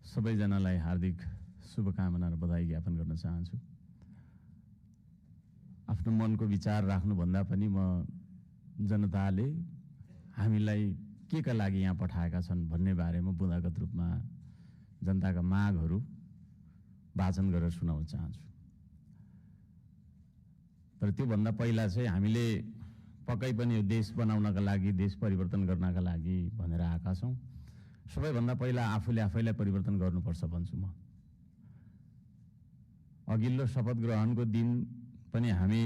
सबैजनालाई हार्दिक शुभकामना र बधाई ज्ञापन गर्न चाहन्छु। आफ्नो मनको विचार राख्नुभन्दा पनि म जनताले हामीलाई के का लागि यहाँ पठाएका छन् भन्ने बारेमा बुँदागत रूपमा जनताका मागहरू वाचन गरेर सुनाउन चाहन्छु। तर त्योभन्दा पहिला चाहिँ हामीले पक्कै पनि यो देश बनाउनका लागि, देश परिवर्तन गर्नका लागि भनेर आएका छौँ। सबैभन्दा पहिला आफूले आफैलाई परिवर्तन गर्नुपर्छ भन्छु म। अघिल्लो शपथ ग्रहणको दिन पनि हामी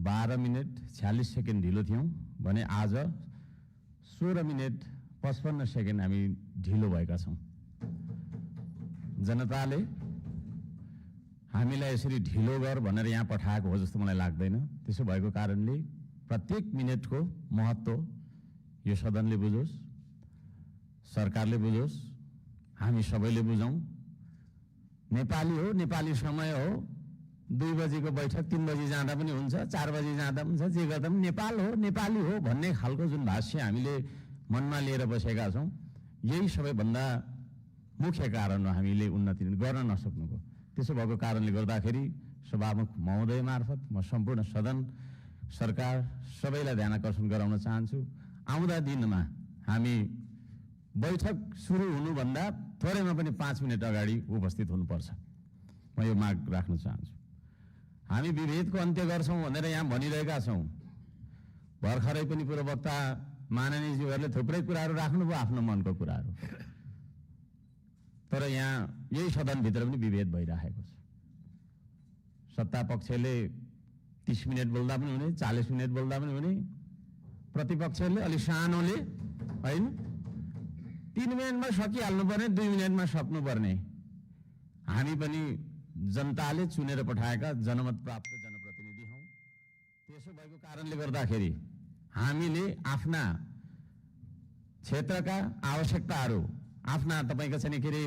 12 मिनेट 46 सेकेन्ड ढिलो थियौँ भने आज 16 मिनेट 55 सेकेन्ड हामी ढिलो भएका छौँ। जनताले हामीलाई यसरी ढिलो गर भनेर यहाँ पठाएको हो जस्तो मलाई लाग्दैन। त्यसो भएको कारणले प्रत्येक मिनेटको महत्त्व यो सदनले बुझोस्, सरकारले बुझोस्, हामी सबैले बुझौँ। नेपाली हो, नेपाली समय हो। 2 बजेको बैठक 3 बजी जाँदा पनि हुन्छ, 4 बजी जाँदा पनि हुन्छ, जे गर्दा पनि नेपाल हो, नेपाली हो भन्ने खालको जुन भाष्य हामीले मनमा लिएर बसेका छौँ, यही सबैभन्दा मुख्य कारण हो हामीले उन्नति गर्न नसक्नुको। त्यसो भएको कारणले गर्दाखेरि सभामुख महोदय मार्फत म सम्पूर्ण सदन, सरकार सबैलाई ध्यान आकर्षण गराउन चाहन्छु। आउँदा दिनमा हामी बैठक सुरु हुनुभन्दा थोरैमा पनि 5 मिनट अगाडि उपस्थित हुनुपर्छ। म यो माग राख्न चाहन्छु। हामी विभेदको अन्त्य गर्छौँ भनेर यहाँ भनिरहेका छौँ। भर्खरै पनि पूर्ववक्ता माननीयज्यूहरूले थुप्रै कुराहरू राख्नुभयो, आफ्नो मनको कुराहरू। तर यहाँ यही सदनभित्र पनि विभेद भइरहेको छ। सत्ता पक्षले 30 मिनट बोल्दा पनि हुने, 40 मिनट बोल्दा पनि हुने, प्रतिपक्षले अलि सानोले होइन 3 मिनटमा सकिहाल्नुपर्ने, 2 मिनटमा सक्नुपर्ने। हामी पनि जनताले चुनेर पठाएका जनमत प्राप्त जनप्रतिनिधि हौँ। त्यसो भएको कारणले गर्दाखेरि हामीले आफ्ना क्षेत्रका आवश्यकताहरू, आफ्ना तपाईँको चाहिँ के अरे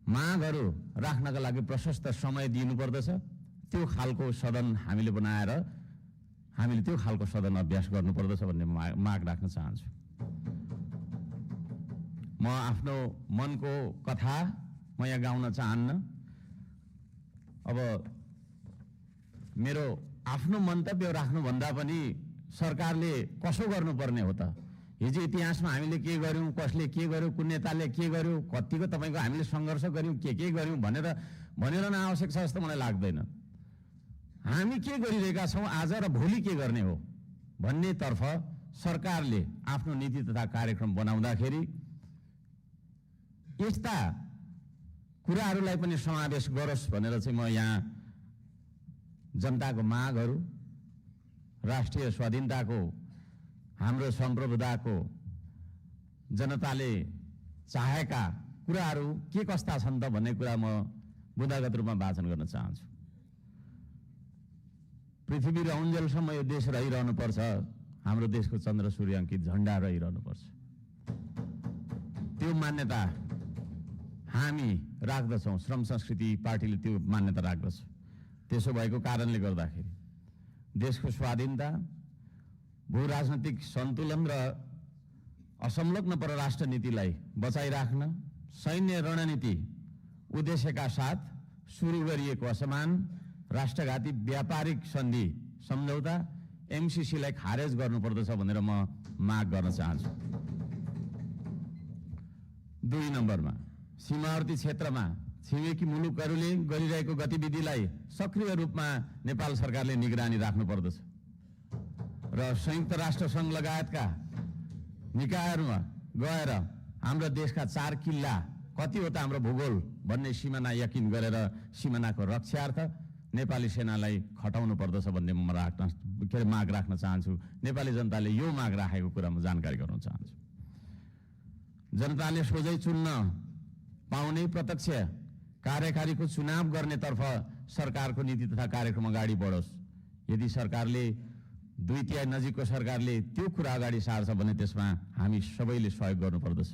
मागहरू राख्नका लागि प्रशस्त समय दिनुपर्दछ। त्यो खालको सदन हामीले बनाएर हामीले त्यो खालको सदन अभ्यास गर्नुपर्दछ भन्ने माग राख्न चाहन्छु। म आफ्नो मनको कथा म यहाँ गाउन चाहन्न। अब मेरो आफ्नो मन्तव्य राख्नुभन्दा पनि सरकारले कसो गर्नुपर्ने हो त? हिजो इतिहासमा हामीले के गर्यौँ, कसले के गर्यो, कुन नेताले के गर्यो, कतिको तपाईँको हामीले सङ्घर्ष गर्यौँ, के गर्यौँ भनेर नआवश्यक छ जस्तो मलाई लाग्दैन। हामी के गरिरहेका छौँ आज र भोलि के गर्ने हो भन्नेतर्फ सरकारले आफ्नो नीति तथा कार्यक्रम बनाउँदाखेरि यस्ता कुराहरूलाई पनि समावेश गरोस् भनेर चाहिँ म यहाँ जनताको मागहरू, राष्ट्रिय स्वाधीनताको, हाम्रो सम्प्रभुताको, जनताले चाहेका कुराहरू के कस्ता छन् त भन्ने कुरा म बुँदागत रूपमा वाचन गर्न चाहन्छु। पृथ्वी रहउन्जेलसम्म यो देश रहिरहनुपर्छ। हाम्रो देशको चन्द्र सूर्य अङ्कित झण्डा रहिरहनुपर्छ। त्यो मान्यता हामी राख्दछौँ। श्रम संस्कृति पार्टीले त्यो मान्यता राख्दछ। त्यसो भएको कारणले गर्दाखेरि देशको स्वाधीनता, भू राजनैतिक सन्तुलन र असंलग्न परराष्ट्र नीतिलाई बचाइराख्न सैन्य रणनीति उद्देश्यका साथ सुरु गरिएको असमान राष्ट्रघाती व्यापारिक सन्धि सम्झौता एमसीसीलाई खारेज गर्नुपर्दछ भनेर म माग गर्न चाहन्छु। 2 नम्बरमा सीमावर्ती क्षेत्रमा छिमेकी मुलुकहरूले गरिरहेको गतिविधिलाई सक्रिय रूपमा नेपाल सरकारले निगरानी राख्नुपर्दछ र संयुक्त राष्ट्र सङ्घ लगायतका निकायहरूमा गएर हाम्रो देशका 4 किल्ला कतिवटा हाम्रो भूगोल भन्ने सिमाना यकिन गरेर सिमानाको रक्षार्थ नेपाली सेनालाई खटाउनु पर्दछ भन्ने म माग राख्न चाहन्छु। नेपाली जनताले यो माग राखेको कुरा म जानकारी गराउन चाहन्छु। जनताले सोझै चुन्न पाउने प्रत्यक्ष कार्यकारीको चुनाव गर्नेतर्फ सरकारको नीति तथा कार्यक्रम अगाडि बढोस्। यदि सरकारले 2/3 नजिकको सरकारले त्यो कुरा अगाडि सार्छ भने त्यसमा हामी सबैले सहयोग गर्नुपर्दछ।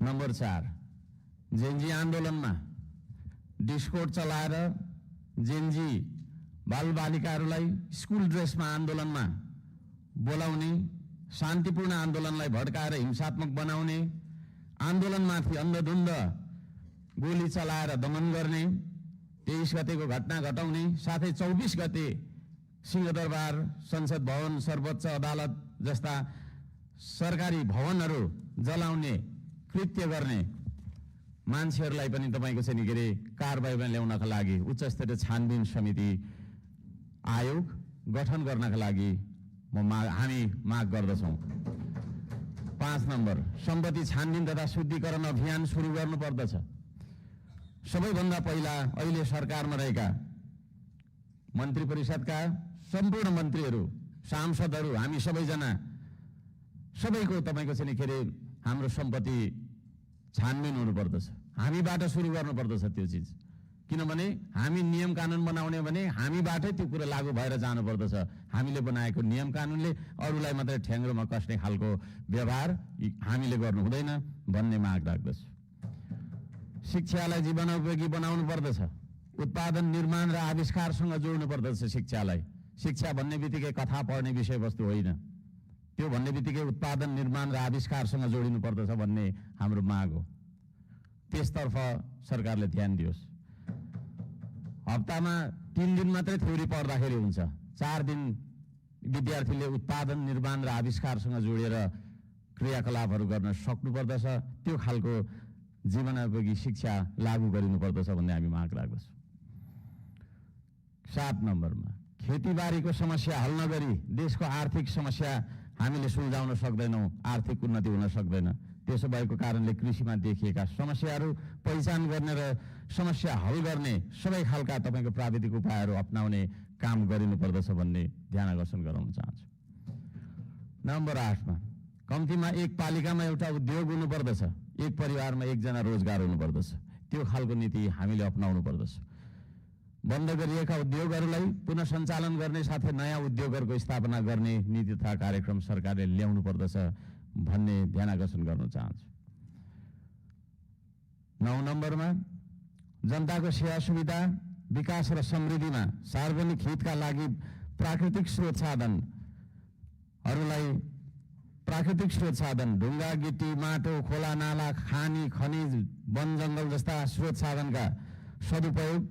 नम्बर 4, जेनजी आन्दोलनमा डिस्कोड चलाएर जेनजी बालबालिकाहरूलाई स्कुल ड्रेसमा आन्दोलनमा बोलाउने शान्तिपूर्ण आन्दोलनलाई भड्काएर हिंसात्मक बनाउने, आन्दोलनमाथि अन्धधुन्ध गोली चलाएर दमन गर्ने, 23 गतेको घटना घटाउने, साथै 24 गते सिंहदरबार, संसद भवन, सर्वोच्च अदालत जस्ता सरकारी भवनहरू जलाउने कृत्य गर्ने मान्छेहरूलाई पनि तपाईँको चाहिँ के अरे कारबाहीमा ल्याउनका लागि उच्च स्तरीय छानबिन समिति आयोग गठन गर्नका लागि हामी माग गर्दछौँ। 5 नम्बर, सम्पत्ति छानबिन तथा शुद्धिकरण अभियान सुरु गर्नुपर्दछ। सबैभन्दा पहिला अहिले सरकारमा रहेका मन्त्री परिषदका सम्पूर्ण मन्त्रीहरू, सांसदहरू, हामी सबैजना सबैको तपाईँको चाहिँ के अरे हाम्रो सम्पत्ति छानबिन हुनुपर्दछ। हामीबाट सुरु गर्नुपर्दछ त्यो चिज, किनभने हामी नियम कानुन बनाउने भने हामीबाटै त्यो कुरा लागू भएर जानुपर्दछ। हामीले बनाएको नियम कानुनले अरूलाई मात्रै ठ्याङ्ग्रोमा कस्ने खालको व्यवहार हामीले गर्नु हुँदैन भन्ने माग राख्दछु। शिक्षालाई जीवनोपयोगी बनाउनु पर्दछ। उत्पादन, निर्माण र आविष्कारसँग जोड्नु पर्दछ शिक्षालाई। शिक्षा भन्ने बित्तिकै कथा पढ्ने विषयवस्तु होइन, त्यो भन्ने बित्तिकै उत्पादन, निर्माण र आविष्कारसँग जोडिनु पर्दछ भन्ने हाम्रो माग हो। त्यसतर्फ सरकारले ध्यान दियोस्। हप्तामा 3 दिन मात्रै थ्योरी पढ्दाखेरि हुन्छ, 4 दिन विद्यार्थीले उत्पादन, निर्माण र आविष्कारसँग जोडेर क्रियाकलापहरू गर्न सक्नुपर्दछ। त्यो खालको जीवनोपयोगी शिक्षा लागू गरिनुपर्दछ भन्ने हामी माग राख्दछौँ। 7 नम्बरमा, खेतीबारीको समस्या हल नगरी देशको आर्थिक समस्या हामीले सुल्झाउन सक्दैनौँ, आर्थिक उन्नति हुन सक्दैन। त्यसो भएको कारणले कृषिमा देखिएका समस्याहरू पहिचान गर्ने र समस्या हल गर्ने सबै खालका तपाईँको प्राविधिक उपायहरू अपनाउने काम गरिनुपर्दछ भन्ने ध्यान आकर्षण गराउन चाहन्छु। नम्बर 8मा, कम्तीमा एक पालिकामा एउटा उद्योग हुनुपर्दछ, एक परिवारमा एकजना रोजगार हुनुपर्दछ। त्यो खालको नीति हामीले अपनाउनु पर्दछ। बन्द गरिएका उद्योगहरूलाई पुनः सञ्चालन गर्ने साथै नयाँ उद्योगहरूको स्थापना गर्ने नीति तथा कार्यक्रम सरकारले ल्याउनु पर्दछ भन्ने ध्यान आकर्षण गर्न चाहन्छु। 9 नम्बरमा, जनताको सेवा सुविधा, विकास र समृद्धिमा सार्वजनिक हितका लागि प्राकृतिक स्रोत साधन ढुङ्गा, गिटी, माटो, खोला, नाला, खानी, खनिज, वन जङ्गल जस्ता स्रोत साधनका सदुपयोग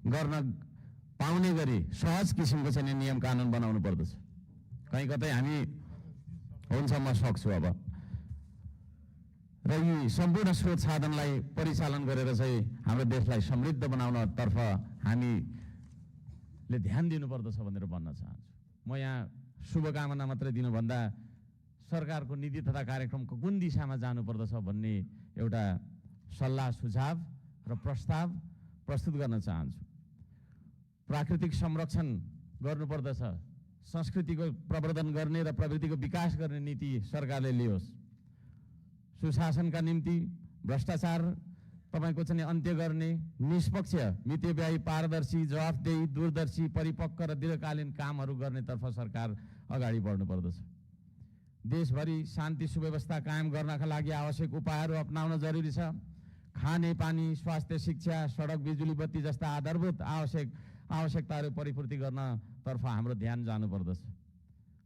गर्न पाउने गरी सहज किसिमको चाहिँ नियम कानुन बनाउनु पर्दछ। कहीँ कतै हामी हुन्छ म सक्छु अब र यी सम्पूर्ण स्रोत साधनलाई परिचालन गरेर चाहिँ हाम्रो देशलाई समृद्ध बनाउनतर्फ हामीले ध्यान दिनुपर्दछ भनेर भन्न चाहन्छु। म यहाँ शुभकामना मात्रै दिनुभन्दा सरकारको नीति तथा कार्यक्रमको कुन दिशामा जानुपर्दछ भन्ने एउटा सल्लाह सुझाव र प्रस्ताव प्रस्तुत गर्न चाहन्छु। प्राकृतिक संरक्षण गर्नुपर्दछ, संस्कृतिको प्रवर्धन गर्ने र प्रवृत्तिको विकास गर्ने नीति सरकारले लियोस्। सुशासनका निम्ति भ्रष्टाचार तपाईँको चाहिँ अन्त्य गर्ने, निष्पक्ष, मितव्ययी, पारदर्शी, जवाफदेही, दूरदर्शी, परिपक्व र दीर्घकालीन कामहरू गर्नेतर्फ सरकार अगाडि बढ्नुपर्दछ। देशभरि शान्ति सुव्यवस्था कायम गर्नका लागि आवश्यक उपायहरू अपनाउन जरुरी छ। खाने पानी, स्वास्थ्य, शिक्षा, सडक, बिजुली बत्ती जस्ता आधारभूत आवश्यकताहरू परिपूर्ति गर्नतर्फ हाम्रो ध्यान जानुपर्दछ।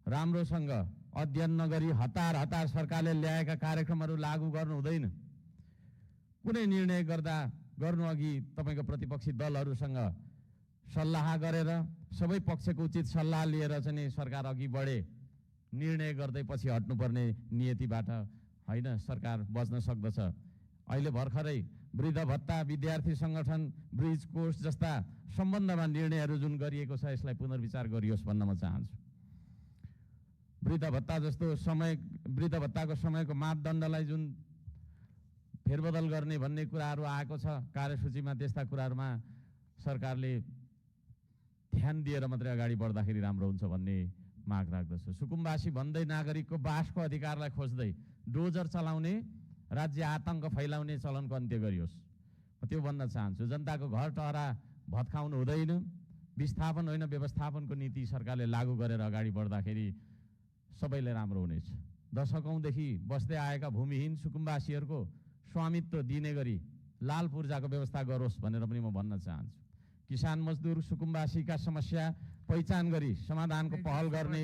राम्रोसँग अध्ययन नगरी हतार सरकारले ल्याएका कार्यक्रमहरू लागू गर्नु हुँदैन। कुनै निर्णय गर्नु अघि तपाईँको प्रतिपक्षी दलहरूसँग सल्लाह गरेर सबै पक्षको उचित सल्लाह लिएर चाहिँ सरकार अघि बढे। निर्णय गर्दै पछि हट्नुपर्ने नियतिबाट होइन, सरकार बच्न सक्दछ। अहिले भर्खरै वृद्ध भत्ता, विद्यार्थी सङ्गठन, ब्रिज कोर्स जस्ता सम्बन्धमा निर्णयहरू जुन गरिएको छ यसलाई पुनर्विचार गरियोस् भन्न म चाहन्छु। वृद्ध भत्ताको समयको मापदण्डलाई जुन फेरबदल गर्ने भन्ने कुराहरू आएको छ कार्यसूचीमा, त्यस्ता कुराहरूमा सरकारले ध्यान दिएर मात्रै अगाडि बढ्दाखेरि राम्रो हुन्छ भन्ने माग राख्दछु। सुकुम्बासी भन्दै नागरिकको बासको अधिकारलाई खोज्दै डोजर चलाउने, राज्य आतङ्क फैलाउने चलनको अन्त्य गरियोस्। त्यो भन्न चाहन्छु। जनताको घर टहरा भत्काउनु हुँदैन, विस्थापन होइन व्यवस्थापनको नीति सरकारले लागू गरेर अगाडि बढ्दाखेरि सबैले राम्रो हुनेछ। दशकौँदेखि बस्दै आएका भूमिहीन सुकुम्बासीहरूको स्वामित्व दिने गरी लाल पूर्जाको व्यवस्था गरोस् भनेर पनि म भन्न चाहन्छु। किसान मजदुर सुकुम्बासीका समस्या पहिचान गरी समाधानको पहल गर्ने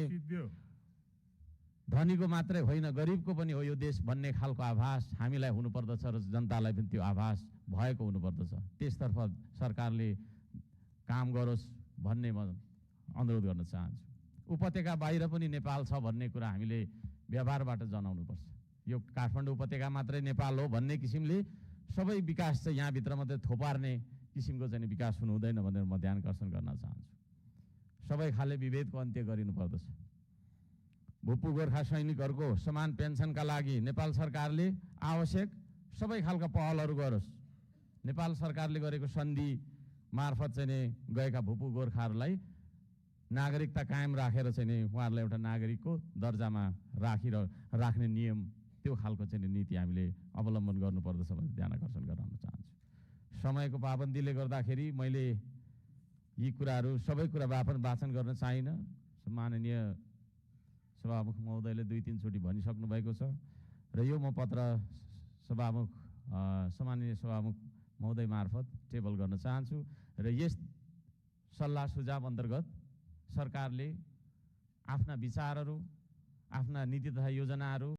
धनीको मात्रै होइन, गरिबको पनि हो यो देश भन्ने खालको आभास हामीलाई हुनुपर्दछ र जनतालाई पनि त्यो आभास भएको हुनुपर्दछ। त्यसतर्फ सरकारले काम गरोस् भन्ने म अनुरोध गर्न चाहन्छु। उपत्यका बाहिर पनि नेपाल छ भन्ने कुरा हामीले व्यवहारबाट जनाउनुपर्छ। यो काठमाडौँ उपत्यका मात्रै नेपाल हो भन्ने किसिमले सबै विकास चाहिँ यहाँभित्र मात्रै थोपार्ने किसिमको चाहिँ विकास हुनु हुँदैन भनेर म ध्यानकर्षण गर्न चाहन्छु। सबै खाले विभेदको अन्त्य गरिनुपर्दछ। भूपू गोर्खा सैनिकहरूको समान पेन्सनका लागि नेपाल सरकारले आवश्यक सबै खालका पहलहरू गरोस्। नेपाल सरकारले गरेको सन्धि मार्फत चाहिँ नि गएका भूपू गोर्खाहरूलाई नागरिकता कायम राखेर चाहिँ नि उहाँहरूलाई एउटा नागरिकको दर्जामा राख्ने नियम त्यो खालको चाहिँ नीति हामीले अवलम्बन गर्नुपर्दछ भनेर ध्यान आकर्षण गराउन चाहन्छु। समयको पाबन्दीले गर्दाखेरि मैले यी कुराहरू सबै कुरा वाचन गर्न चाहिनँ। माननीय सभामुख महोदयले 2-3 चोटि भनिसक्नु भएको छ र यो म पत्र सम्माननीय सभामुख महोदय मार्फत टेबल गर्न चाहन्छु र यस सल्लाह सुझाव अन्तर्गत सरकारले आफ्ना विचारहरू, आफ्ना नीति तथा योजनाहरू